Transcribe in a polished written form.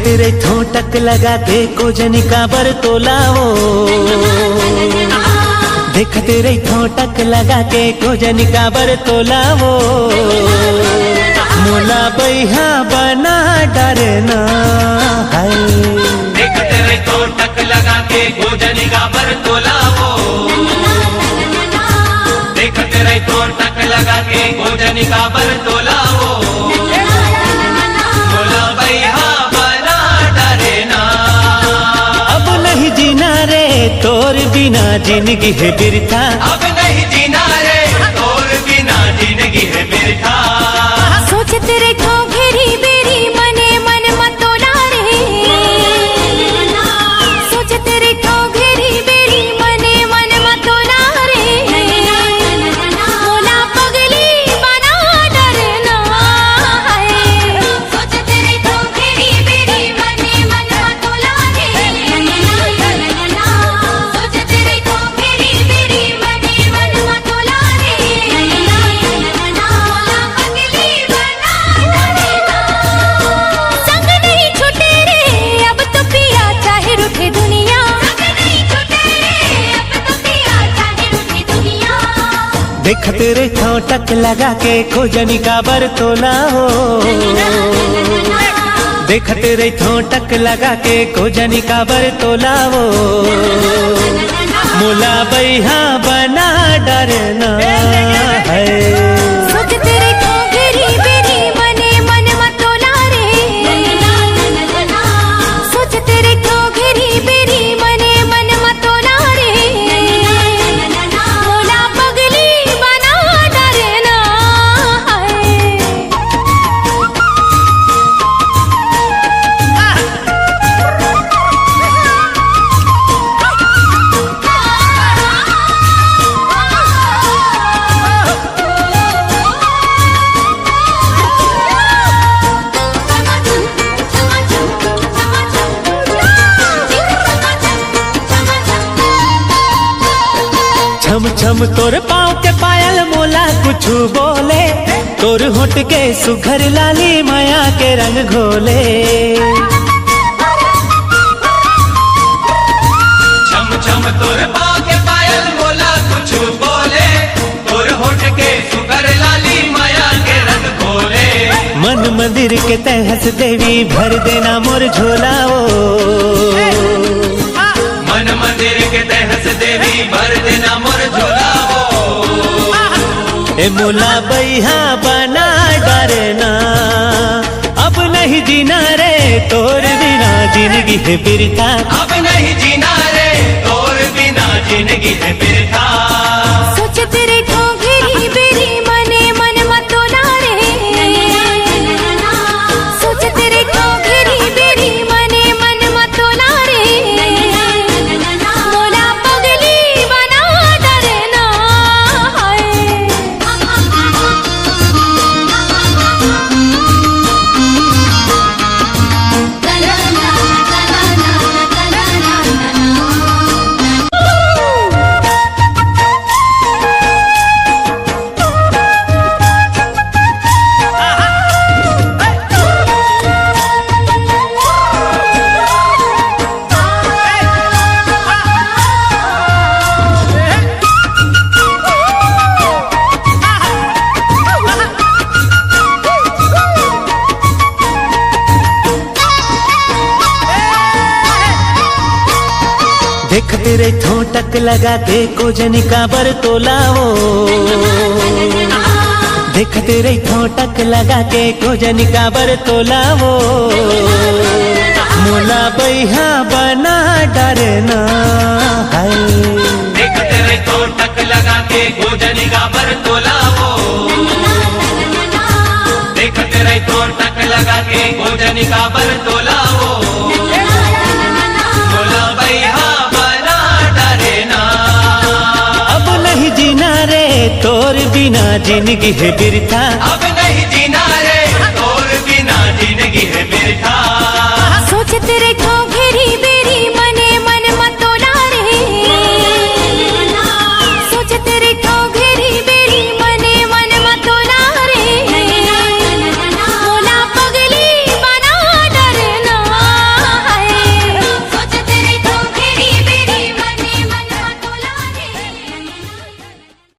देखते रहे ठोटक लगा के कोजनी का बर तोलाओ, देखते रही ठोटक लगा के कोजनी का बर तोलाओ। मोला बैहा बना डरना है, देखते रहे ठोटक लगा के कोजनी का बर तोलाओ, देखते रहे ठोटक लगा के कोजनी का बर तोलाओ। मोला बैहा बना डरना, अब नहीं जीना रे तोर बिना जिंदगी है बिरथा, अब नहीं जीना रे तोर बिना जिंदगी है बिरथा। सोचते रे ठो घेरी बेरी मने मन मतोला रे, सोचते रे ठो घेरी बेरी मने मन मतोला रे। मोला पगली बना डरना है, सोचते रे ठो घेरी बेरी मने मन मतोला रे, सोचते रे ठो घेरी बेरी मने मन मतोला रे। मोला पगली बना डरना, संग नहीं छूटे रे अब तो पिया चाहे रूठे दुनिया, संग नहीं छूटे रे अब तो पिया चाहे रूठे दुनिया। देखते रहे ठोटक लगा के कोजनी का बर तोलाओ, देखते रही ठोटक लगा के कोजनी का बर तोलाओ। मोला बैहा बना डरना है, सोचते रे ठो घेरी बेरी मने मन मतोला रे, सोचते रे ठो घेरी बेरी मने मन मतोला रे। मोला पगली बना डरना है। छम छम तोर पाँव के पायल मोला कुछ बोले, तोर होठ के सुघर लाली माया के रंग घोले। छम छम तोर पाँव के पायल मोला कुछ बोले, तोर होठ के सुगर लाली माया के रंग घोले। मन मंदिर के तहस देवी भर देना मोर झोलाओ, मन मंदिर के तहस देवी भर देना मोर झोलाओ। ए मोला बैहा बना डरना, अब नहीं जीना रे तोर बिना जिंदगी है बिरथा, अब नहीं जीना रे तोर बिना जिंदगी है बिरथा। सोचते रे ठो घेरी बेरी मने मन मतोला रे, सोचते रे ठो घेरी बेरी मने मन मतोला रे। मोला पगली बना डरना है। देखते रहे ठोटक लगा के कोजनी का बर तोलाओ, देखते रही ठोटक लगा के कोजनी का बर तोलाओ। मोला बैहा बना डरना है, देखते रहे ठोटक लगा के कोजनी का बर तोलाओ, देखते रहे ठोटक लगा के कोजनी का बर तोलाओ। मोला बैहा बना डरना, अब नहीं जीना रे तोर बिना जिंदगी है बिरथा, अब नहीं जीना रे तोर बिना जिंदगी है बिरथा। सोचते रे ठो घेरी बेरी